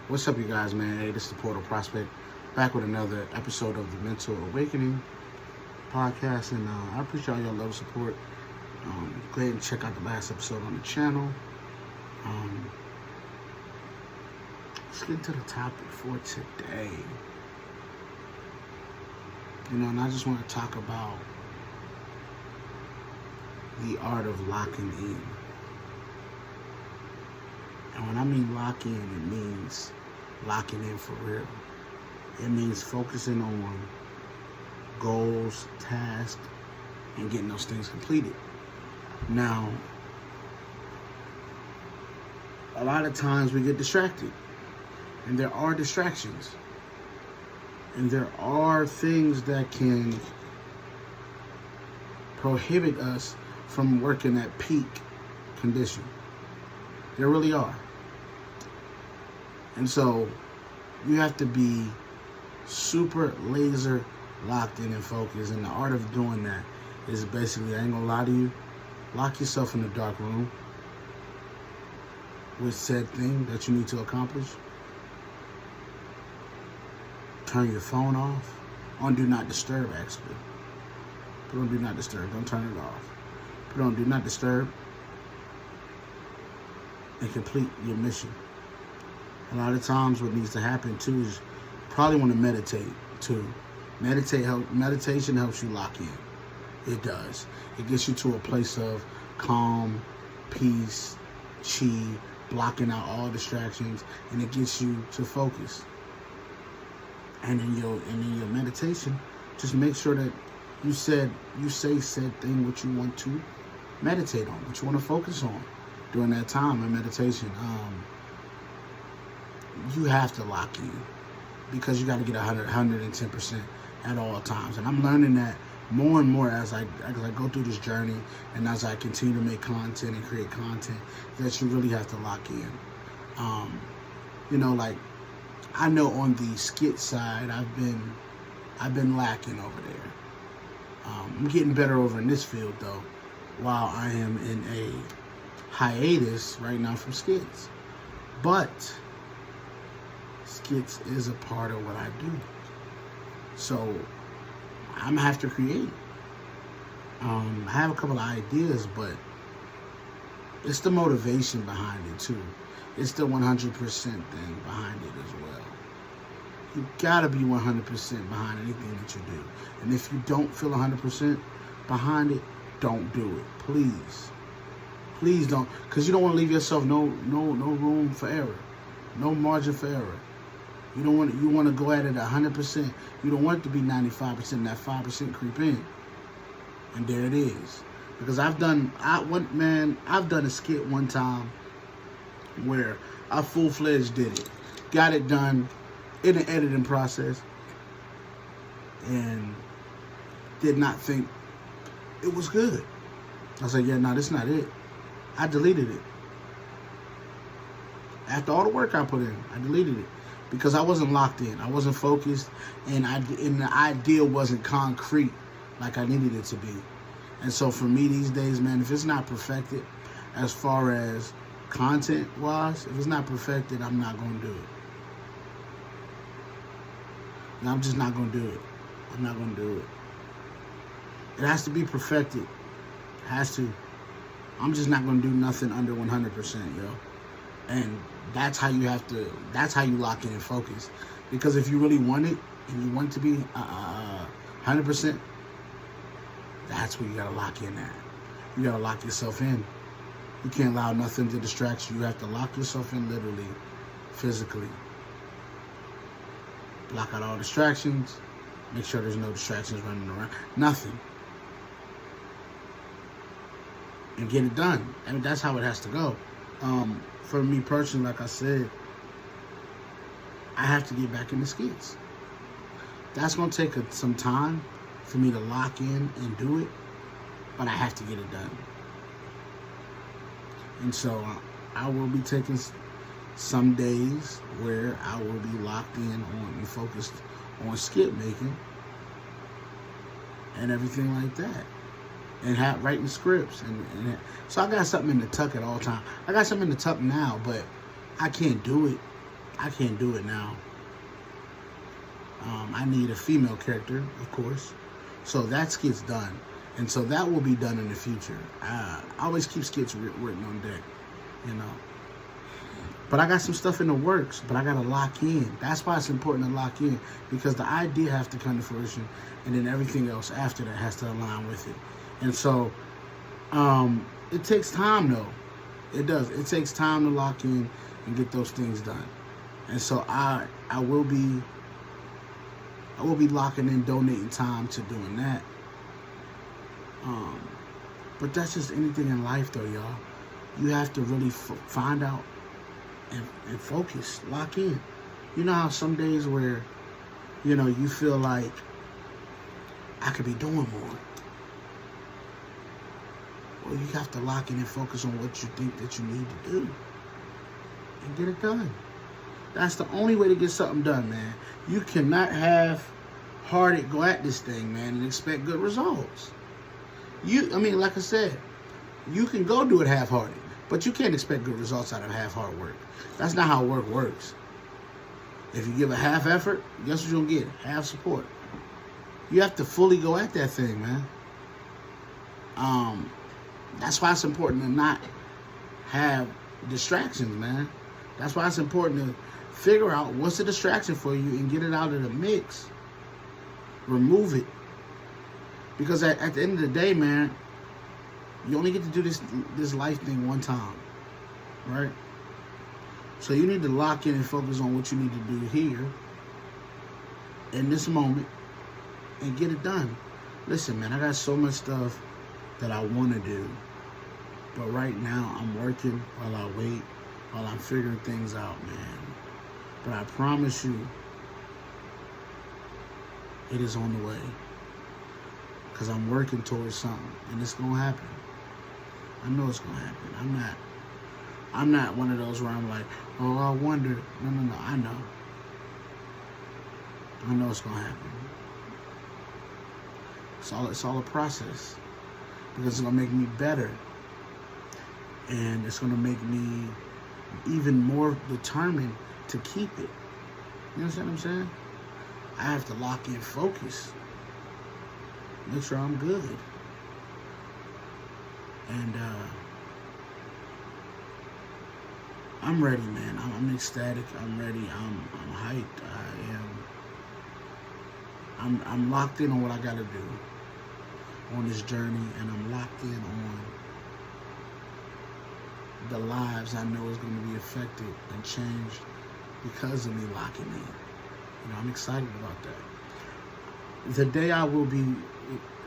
What's up, you guys, man? Hey, this is the Portal Prospect, back with another episode of the Mental Awakening podcast, and I appreciate all your love and support. Go ahead and check out the last episode on the channel. Um, let's get to the topic for today. And I just want to talk about the art of locking in. And when I mean lock in, it means locking in for real. It means focusing on goals, tasks, and getting those things completed. Now, a lot of times we get distracted, and there are distractions, and there are things that can prohibit us from working at peak condition. There really are. And so you have to be super laser locked in and focused. And the art of doing that is basically, I ain't gonna lie to you, lock yourself in a dark room with said thing that you need to accomplish. Turn your phone off. On do not disturb, actually. Put on do not disturb. Don't turn it off. Put on do not disturb and complete your mission. A lot of times what needs to happen too is probably want to meditate too. Meditation helps you lock in. It does. It gets you to a place of calm, peace, chi, blocking out all distractions, and it gets you to focus. And in your meditation, just make sure that you say said thing what you want to meditate on, what you want to focus on during that time in meditation. You have to lock in because you got to get 110% at all times. And I'm learning that more and more as I go through this journey and as I continue to make content and create content, that you really have to lock in. Like I know on the skit side, I've been lacking over there. I'm getting better over in this field though, while I am in a hiatus right now from skits. But skits is a part of what I do. So I'm gonna have to create. I have a couple of ideas, but it's the motivation behind it too. It's the 100% thing behind it as well. You gotta be 100% behind anything that you do. And if you don't feel 100% behind it, don't do it. Please. Please don't, because you don't want to leave yourself no room for error. No margin for error. You want to go at it 100%. You don't want it to be 95%, and that 5% creep in. And there it is. Because I've done a skit one time where I full-fledged did it. Got it done in the editing process and did not think it was good. I said, yeah, no, that's not it. I deleted it. After all the work I put in, I deleted it because I wasn't locked in. I wasn't focused, and the idea wasn't concrete like I needed it to be. And so for me these days, man, if it's not perfected as far as content-wise, if it's not perfected, I'm not going to do it. And I'm just not going to do it. I'm not going to do it. It has to be perfected. It has to. I'm just not going to do nothing under 100%, yo. And that's how you lock in and focus. Because if you really want it, and you want it to be 100%, that's where you got to lock in at. You got to lock yourself in. You can't allow nothing to distract you. You have to lock yourself in literally, physically. Block out all distractions. Make sure there's no distractions running around. Nothing. And get it done. I mean, that's how it has to go. For me personally, like I said, I have to get back into skits. That's going to take some time for me to lock in and do it, but I have to get it done. And so I will be taking some days where I will be locked in on and focused on skit making and everything like that. And writing scripts. And so I got something in the tuck at all times. I got something in the tuck now, but I can't do it I can't do it now. I need a female character, of course. So that skit's done. And so that will be done in the future. I always keep skits written on deck, you know. But I got some stuff in the works, but I got to lock in. That's why it's important to lock in, because the idea has to come to fruition, and then everything else after that has to align with it. And so it takes time, though. It does. It takes time to lock in and get those things done. And so I will be locking in, donating time to doing that. But that's just anything in life, though, y'all. You have to really find out and focus, lock in. You know how some days where, you know, you feel like I could be doing more. Well, you have to lock in and focus on what you think that you need to do and get it done. That's the only way to get something done, man. You cannot half-hearted go at this thing, man, and expect good results. Like I said, you can go do it half-hearted, but you can't expect good results out of half-hard work. That's not how work works. If you give a half effort, guess what you'll get? Half support. You have to fully go at that thing, man. That's why it's important to not have distractions, man. That's why it's important to figure out what's a distraction for you and get it out of the mix. Remove it. Because at the end of the day, man, you only get to do this life thing one time, right? So you need to lock in and focus on what you need to do here, in this moment, and get it done. Listen, man, I got so much stuff that I want to do, but right now I'm working while I wait, while I'm figuring things out, man. But I promise you, it is on the way. Because I'm working towards something, and it's going to happen. I know it's going to happen. I'm not one of those where I'm like, oh, I wonder. No. I know. I know it's going to happen. It's all a process. Because it's going to make me better. And it's going to make me even more determined to keep it. You understand what I'm saying? I have to lock in focus. Make sure I'm good. And I'm ready, man. I'm ecstatic. I'm ready. I'm hyped. I'm locked in on what I gotta do on this journey, and I'm locked in on the lives I know is going to be affected and changed because of me locking in. You know, I'm excited about that. The day I will be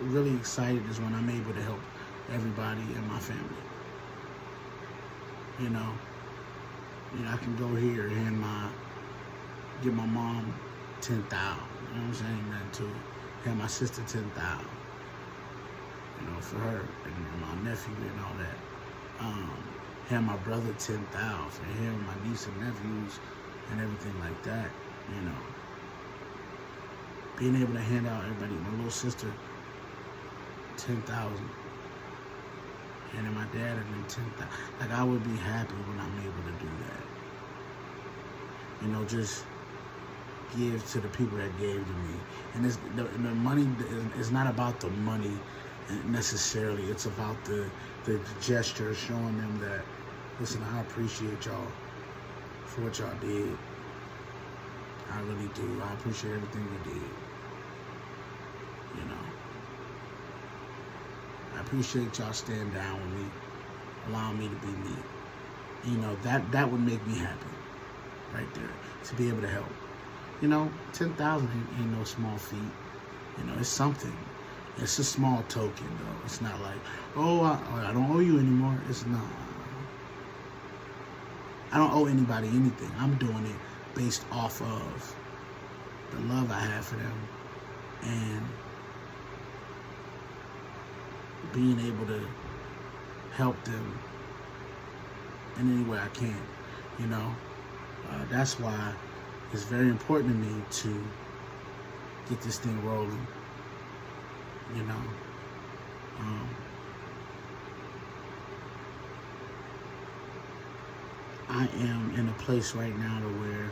really excited is when I'm able to help everybody in my family. You know, I can go here and give my mom 10,000. You know what I'm saying? Nothing to it. Hand my sister 10,000. You know, for her and my nephew and all that. Hand my brother 10,000. Hand my niece and nephews and everything like that. You know, being able to hand out everybody, my little sister 10,000. And then my dad and them 10,000. Like, I would be happy when I'm able to do that. You know, just give to the people that gave to me. And the money is not about the money necessarily. It's about the gesture, showing them that, listen, I appreciate y'all for what y'all did. I really do. I appreciate everything you did. You know, I appreciate y'all standing down with me, allowing me to be me. You know, that would make me happy right there, to be able to help. You know, 10,000 ain't no small feat. You know, it's something. It's a small token, though. It's not like, oh, I don't owe you anymore. It's not. I don't owe anybody anything. I'm doing it based off of the love I have for them and being able to help them in any way I can. You know, that's why it's very important to me to get this thing rolling. You know, I am in a place right now to where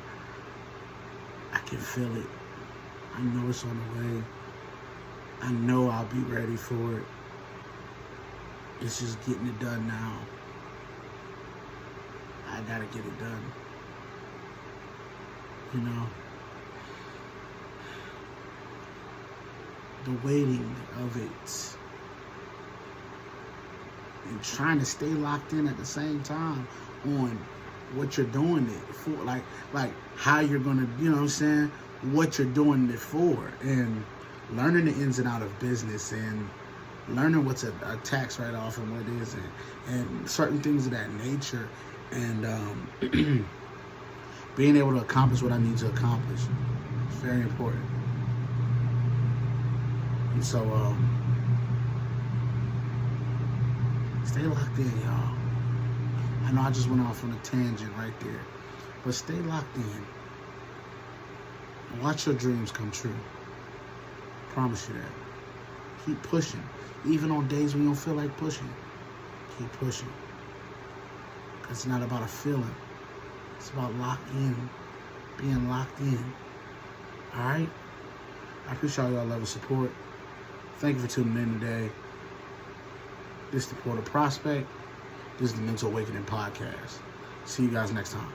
I can feel it. I know it's on the way. I know I'll be ready for it. It's just getting it done now. I gotta get it done. You know? The waiting of it and trying to stay locked in at the same time on what you're doing it for, like how you're gonna, you know what I'm saying, what you're doing it for, and learning the ins and out of business, and learning what's a tax write-off and what it is, and certain things of that nature, and being able to accomplish what I need to accomplish. It's very important. And so stay locked in, y'all. I know I just went off on a tangent right there, but stay locked in. And watch your dreams come true. Promise you that. Keep pushing. Even on days when you don't feel like pushing. Keep pushing. Because it's not about a feeling. It's about locked in. Being locked in. Alright? I appreciate all y'all love and support. Thank you for tuning in today. This is the Portal Prospect. This is the Mental Awakening Podcast. See you guys next time.